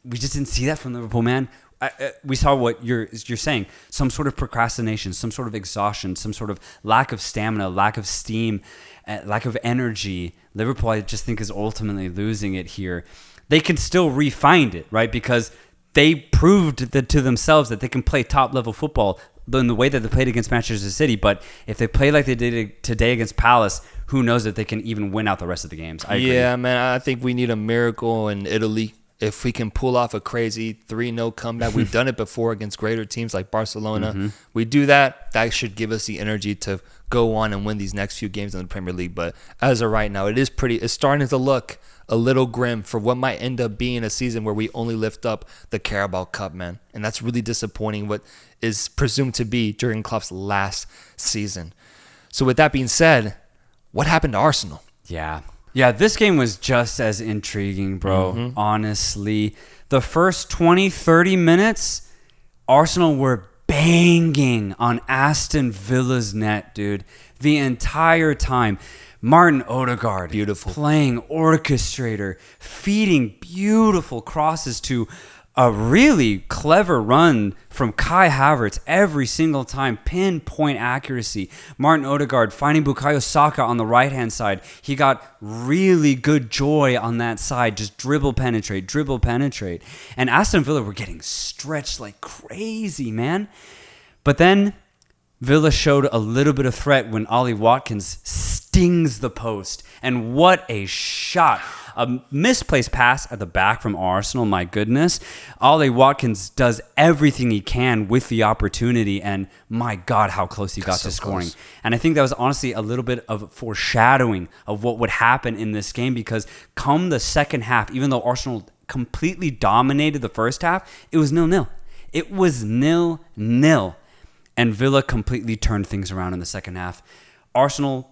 we just didn't see that from Liverpool, man. We saw what you're saying, some sort of procrastination, some sort of exhaustion, some sort of lack of stamina, lack of steam, lack of energy. Liverpool, I just think, is ultimately losing it here. They can still re-find it, right? Because they proved that to themselves that they can play top-level football in the way that they played against Manchester City. But if they play like they did today against Palace, who knows if they can even win out the rest of the games. I agree. Yeah, man, I think we need a miracle in Italy. If we can pull off a crazy 3-0 comeback, we've done it before against greater teams like Barcelona. We do that, that should give us the energy to go on and win these next few games in the Premier League. But as of right now, it's starting to look a little grim for what might end up being a season where we only lift up the Carabao Cup, man. And that's really disappointing, what is presumed to be Jurgen Klopp's last season. So with that being said, what happened to Arsenal? Yeah, this game was just as intriguing, bro. Honestly, the first 20, 30 minutes, Arsenal were banging on Aston Villa's net, dude. The entire time. Martin Odegaard, playing orchestrator, feeding beautiful crosses to a really clever run from Kai Havertz every single time. Pinpoint accuracy. Martin Odegaard finding Bukayo Saka on the right-hand side. He got really good joy on that side. Just dribble, penetrate. And Aston Villa were getting stretched like crazy, man. But then Villa showed a little bit of threat when Ollie Watkins stings the post. And what a shot. A misplaced pass at the back from Arsenal, my goodness. Ollie Watkins does everything he can with the opportunity, and my God, how close he got to scoring. Close. And I think that was honestly a little bit of foreshadowing of what would happen in this game, because come the second half, even though Arsenal completely dominated the first half, it was 0-0. It was 0-0. And Villa completely turned things around in the second half. Arsenal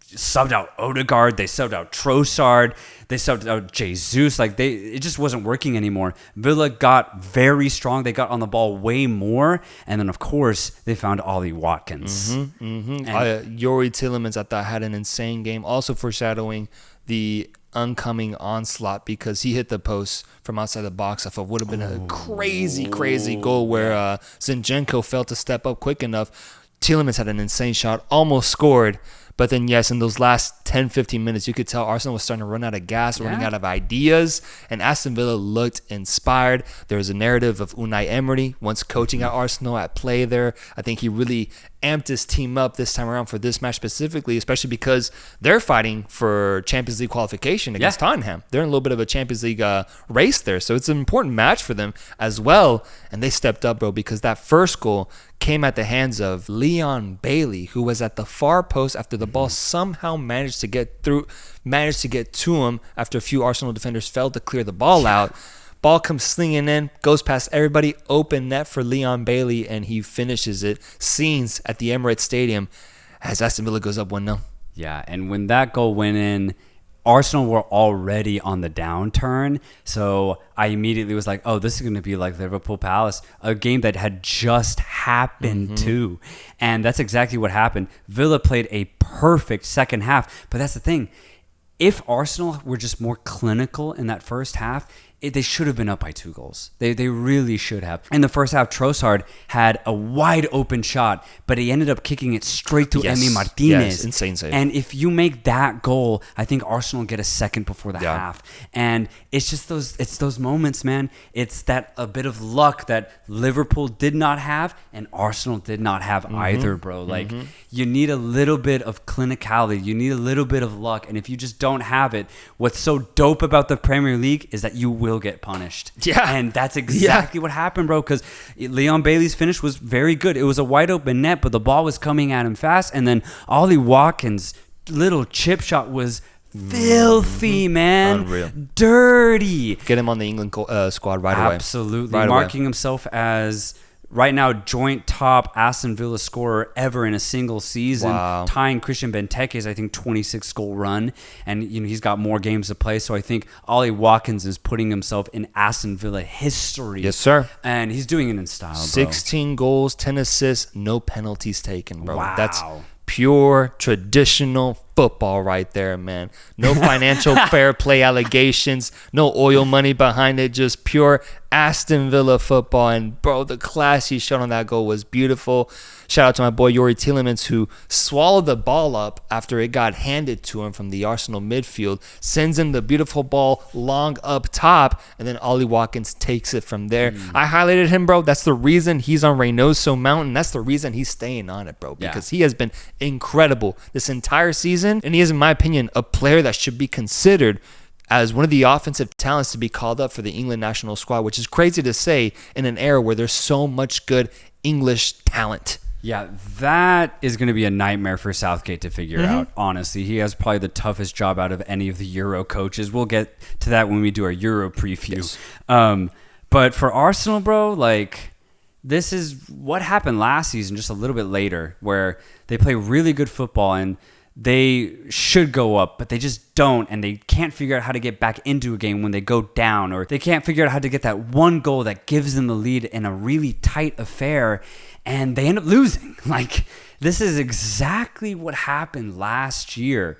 subbed out Odegaard, they subbed out Trossard, they subbed out Jesus. It just wasn't working anymore. Villa got very strong. They got on the ball way more, and then of course they found Ollie Watkins. Youri Tielemans, I thought, had an insane game, also foreshadowing the oncoming onslaught, because he hit the post from outside the box. I thought would have been a crazy goal where Zinchenko failed to step up quick enough. Tielemans had an insane shot, almost scored. But then, yes, in those last 10, 15 minutes, you could tell Arsenal was starting to run out of gas, running out of ideas, and Aston Villa looked inspired. There was a narrative of Unai Emery, once coaching at Arsenal, at play there. I think he really amped his team up this time around for this match specifically, especially because they're fighting for Champions League qualification against Tottenham. They're in a little bit of a Champions League race there, so it's an important match for them as well. And they stepped up, bro, because that first goal came at the hands of Leon Bailey, who was at the far post after the ball somehow managed to get to him after a few Arsenal defenders failed to clear the ball out. Ball comes slinging in, goes past everybody, open net for Leon Bailey, and he finishes it. Scenes at the Emirates Stadium as Aston Villa goes up 1-0. Yeah, and when that goal went in, Arsenal were already on the downturn, so I immediately was like, oh, this is going to be like Liverpool Palace, a game that had just happened too. And that's exactly what happened. Villa played a perfect second half, but that's the thing. If Arsenal were just more clinical in that first half, they should have been up by 2 goals. They really should have. In the first half, Trossard had a wide open shot, but he ended up kicking it straight to Emi Martinez. Yes, insane save. And if you make that goal, I think Arsenal get a second before the half. And it's just those moments, man. It's that a bit of luck that Liverpool did not have and Arsenal did not have either, bro. Like, you need a little bit of clinicality. You need a little bit of luck. And if you just don't have it, what's so dope about the Premier League is that you will get punished. Yeah. And that's exactly what happened, bro, because Leon Bailey's finish was very good. It was a wide open net, but the ball was coming at him fast. And then Ollie Watkins' little chip shot was filthy, man. Unreal. Dirty. Get him on the England squad right away. Absolutely. Marking himself as right now joint top Aston Villa scorer ever in a single season, tying Christian Benteke's, I think, 26 goal run. And he's got more games to play. So I think Ollie Watkins is putting himself in Aston Villa history. Yes, sir. And he's doing it in style, bro. 16 goals, 10 assists, no penalties taken, bro. Wow. That's pure traditional football right there, man. No financial fair play allegations, no oil money behind it, just pure Aston Villa football. And bro, the class he showed on that goal was beautiful. Shout out to my boy Youri Tielemans, who swallowed the ball up after it got handed to him from the Arsenal midfield, sends in the beautiful ball long up top, and then Ollie Watkins takes it from there. I highlighted him, bro. That's the reason he's on Reynoso Mountain. That's the reason he's staying on it, bro, because he has been incredible this entire season. And he is, in my opinion, a player that should be considered as one of the offensive talents to be called up for the England national squad, which is crazy to say in an era where there's so much good English talent. Yeah, that is going to be a nightmare for Southgate to figure out, honestly. He has probably the toughest job out of any of the Euro coaches. We'll get to that when we do our Euro preview. Yes. But for Arsenal, bro, like, this is what happened last season, just a little bit later, where they play really good football and they should go up, but they just don't, and they can't figure out how to get back into a game when they go down, or they can't figure out how to get that one goal that gives them the lead in a really tight affair, and they end up losing. Like, this is exactly what happened last year.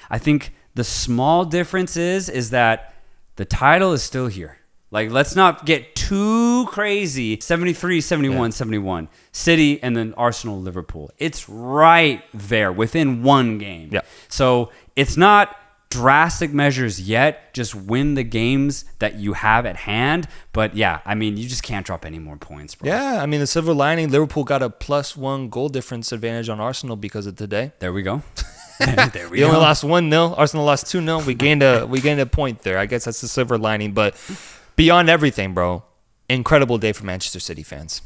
I think the small difference is that the title is still here. Like, let's not get too crazy. 73, 71, 71. City, and then Arsenal, Liverpool. It's right there within one game. Yeah. So it's not drastic measures yet. Just win the games that you have at hand. But yeah, I mean, you just can't drop any more points, bro. Yeah, I mean, the silver lining, Liverpool got a +1 goal difference advantage on Arsenal because of today. There we go. We only lost 1-0. Arsenal lost 2-0. We gained a point there. I guess that's the silver lining. But beyond everything, bro, incredible day for Manchester City fans.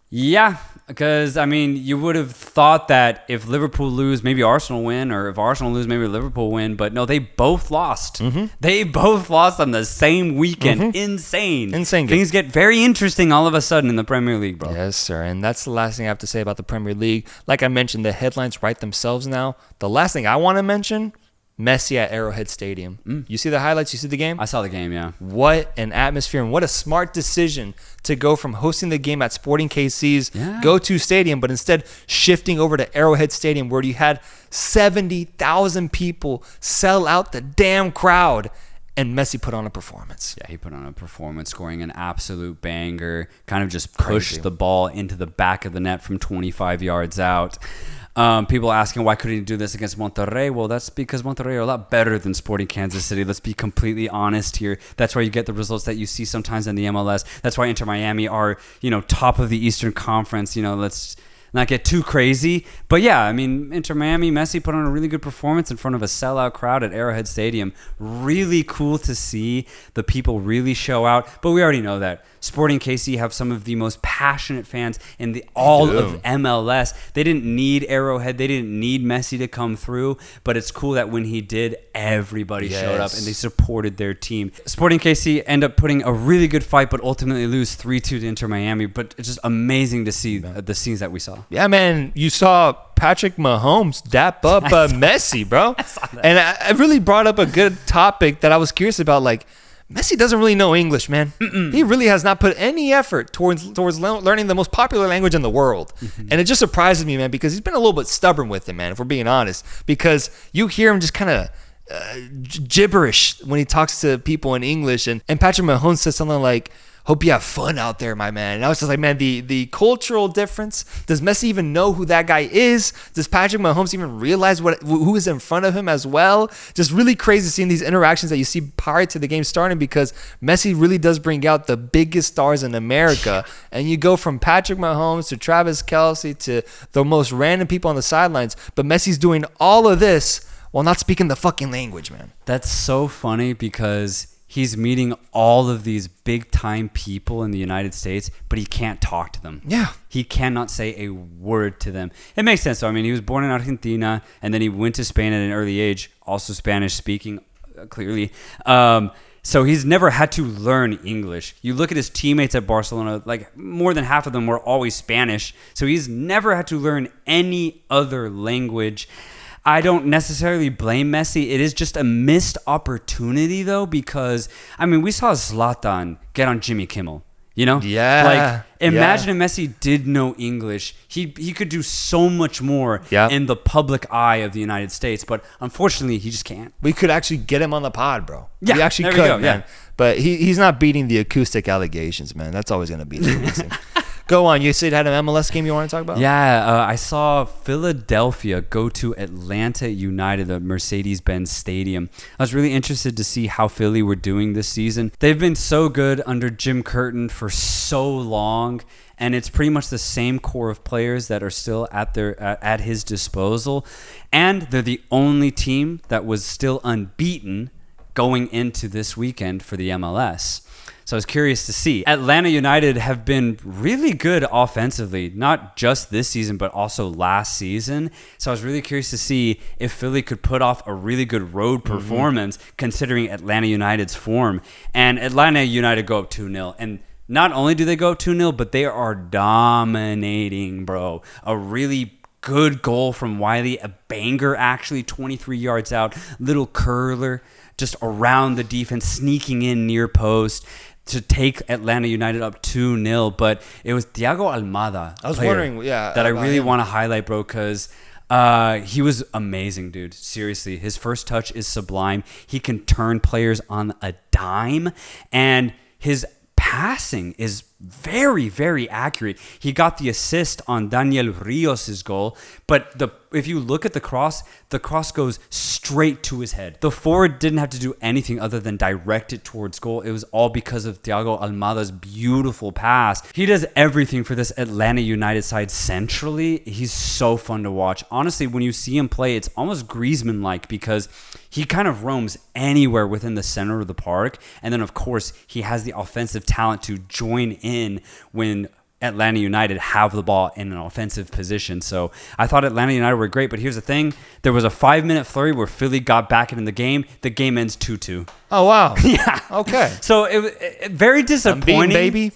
Yeah, because, I mean, you would have thought that if Liverpool lose, maybe Arsenal win, or if Arsenal lose, maybe Liverpool win. But no, they both lost. Mm-hmm. They both lost on the same weekend. Mm-hmm. Insane. Things get very interesting all of a sudden in the Premier League, bro. Yes, sir. And that's the last thing I have to say about the Premier League. Like I mentioned, the headlines write themselves now. The last thing I want to mention, Messi at Arrowhead Stadium. You see the highlights? You see the game? I saw the game, yeah. What an atmosphere, and what a smart decision to go from hosting the game at Sporting KC's go-to stadium, but instead shifting over to Arrowhead Stadium, where you had 70,000 people sell out the damn crowd. And Messi put on a performance. Yeah, he put on a performance, scoring an absolute banger, kind of just pushed the ball into the back of the net from 25 yards out. People asking why couldn't he do this against Monterrey? Well, that's because Monterrey are a lot better than Sporting Kansas City. Let's be completely honest here. That's why you get the results that you see sometimes in the MLS. That's why Inter Miami are, top of the Eastern Conference. Let's not get too crazy. But yeah, I mean, Inter Miami, Messi put on a really good performance in front of a sellout crowd at Arrowhead Stadium. Really cool to see the people really show out. But we already know that Sporting KC have some of the most passionate fans in all of MLS. They didn't need Arrowhead. They didn't need Messi to come through. But it's cool that when he did, everybody showed up and they supported their team. Sporting KC end up putting a really good fight, but ultimately lose 3-2 to Inter Miami. But it's just amazing to see the scenes that we saw. Yeah, man. You saw Patrick Mahomes dap up Messi, bro. And I really brought up a good topic that I was curious about, like, Messi doesn't really know English, man. He really has not put any effort towards learning the most popular language in the world. Mm-hmm. And it just surprises me, man, because he's been a little bit stubborn with it, man, if we're being honest. Because you hear him just kind of gibberish when he talks to people in English. And Patrick Mahomes says something like, "Hope you have fun out there, my man." And I was just like, man, the cultural difference. Does Messi even know who that guy is? Does Patrick Mahomes even realize who is in front of him as well? Just really crazy seeing these interactions that you see prior to the game starting, because Messi really does bring out the biggest stars in America. And you go from Patrick Mahomes to Travis Kelce to the most random people on the sidelines. But Messi's doing all of this while not speaking the fucking language, man. That's so funny because he's meeting all of these big-time people in the United States, but he can't talk to them. Yeah. He cannot say a word to them. It makes sense, though. I mean, he was born in Argentina, and then he went to Spain at an early age, also Spanish-speaking, clearly. So he's never had to learn English. You look at his teammates at Barcelona, like more than half of them were always Spanish. So he's never had to learn any other language. I don't necessarily blame Messi. It is just a missed opportunity, though, because, I mean, we saw Zlatan get on Jimmy Kimmel, Yeah. Like, imagine if Messi did know English. He could do so much more in the public eye of the United States, but unfortunately, he just can't. We could actually get him on the pod, bro. Yeah, we actually could, man. Yeah. But he's not beating the acoustic allegations, man. That's always going to be the reason. Go on. You said you had an MLS game you want to talk about? Yeah, I saw Philadelphia go to Atlanta United, the Mercedes-Benz Stadium. I was really interested to see how Philly were doing this season. They've been so good under Jim Curtin for so long, and it's pretty much the same core of players that are still at his disposal. And they're the only team that was still unbeaten going into this weekend for the MLS. So I was curious to see. Atlanta United have been really good offensively, not just this season, but also last season. So I was really curious to see if Philly could put off a really good road performance, considering Atlanta United's form. And Atlanta United go up 2-0. And not only do they go up 2-0, but they are dominating, bro. A really good goal from Wiley, a banger actually, 23 yards out, little curler, just around the defense, sneaking in near post to take Atlanta United up 2-0. But it was Thiago Almada. I was wondering, that I really want to highlight, bro, because he was amazing, dude. Seriously, his first touch is sublime. He can turn players on a dime, and his passing is very, very accurate. He got the assist on Daniel Rios' goal, but if you look at the cross goes straight to his head. The forward didn't have to do anything other than direct it towards goal. It was all because of Thiago Almada's beautiful pass. He does everything for this Atlanta United side centrally. He's so fun to watch. Honestly, when you see him play, it's almost Griezmann-like because he kind of roams anywhere within the center of the park. And then, of course, he has the offensive talent to join in when Atlanta United have the ball in an offensive position. So I thought Atlanta United were great, but here's the thing. There was a 5-minute flurry where Philly got back in the game. The game ends 2-2. Oh, wow. Yeah. Okay. So it very disappointing. Unbeaten,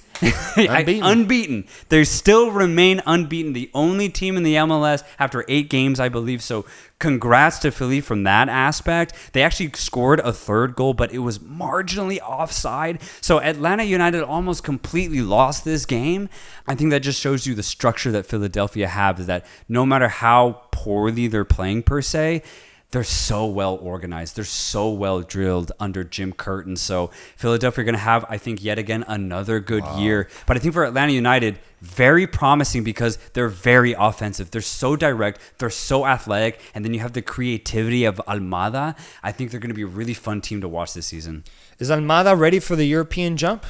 baby. Unbeaten. They still remain unbeaten. The only team in the MLS after 8 games, I believe. So congrats to Philly from that aspect. They actually scored a 3rd goal, but it was marginally offside. So Atlanta United almost completely lost this game. I think that just shows you the structure that Philadelphia have, is that no matter how poorly they're playing per se, they're so well organized. They're so well drilled under Jim Curtin. So Philadelphia are going to have, I think, yet again, another good year. But I think for Atlanta United, very promising because they're very offensive. They're so direct. They're so athletic. And then you have the creativity of Almada. I think they're going to be a really fun team to watch this season. Is Almada ready for the European jump?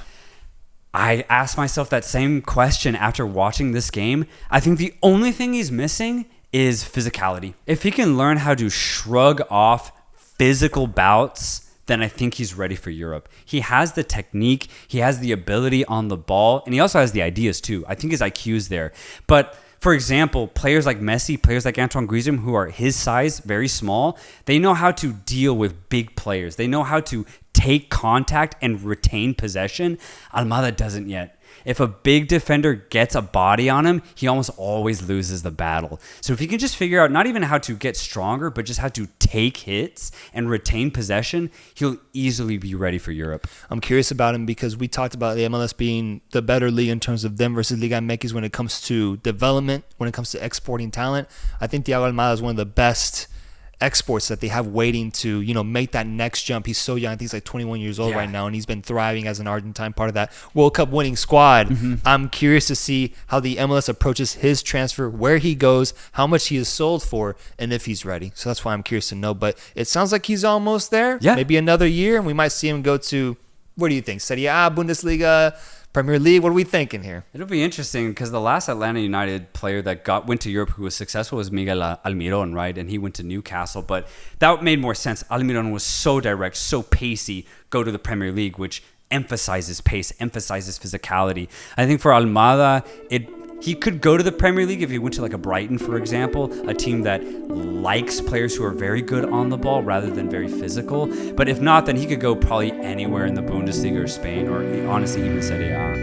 I asked myself that same question after watching this game. I think the only thing he's missing is physicality. If he can learn how to shrug off physical bouts, then I think he's ready for Europe. He has the technique, he has the ability on the ball, and he also has the ideas too. I think his IQ is there. But for example, players like Messi, players like Antoine Griezmann, who are his size, very small, they know how to deal with big players. They know how to take contact and retain possession. Almada doesn't yet. If a big defender gets a body on him, he almost always loses the battle. So if he can just figure out not even how to get stronger, but just how to take hits and retain possession, he'll easily be ready for Europe. I'm curious about him because we talked about the MLS being the better league in terms of them versus Liga MX when it comes to development, when it comes to exporting talent. I think Thiago Almada is one of the best exports that they have waiting to, make that next jump. He's so young. I think he's like 21 years old right now, and he's been thriving as an Argentine part of that World Cup winning squad. Mm-hmm. I'm curious to see how the MLS approaches his transfer, where he goes, how much he is sold for, and if he's ready. So that's why I'm curious to know. But it sounds like he's almost there. Yeah. Maybe another year, and we might see him go to, what do you think, Serie A, Bundesliga, Premier League? What are we thinking here? It'll be interesting because the last Atlanta United player that went to Europe who was successful was Miguel Almiron, right? And he went to Newcastle, but that made more sense. Almiron was so direct, so pacey. Go to the Premier League, which emphasizes pace, emphasizes physicality. I think for Almada, he could go to the Premier League if he went to like a Brighton, for example, a team that likes players who are very good on the ball rather than very physical. But if not, then he could go probably anywhere in the Bundesliga or Spain or honestly even Serie A.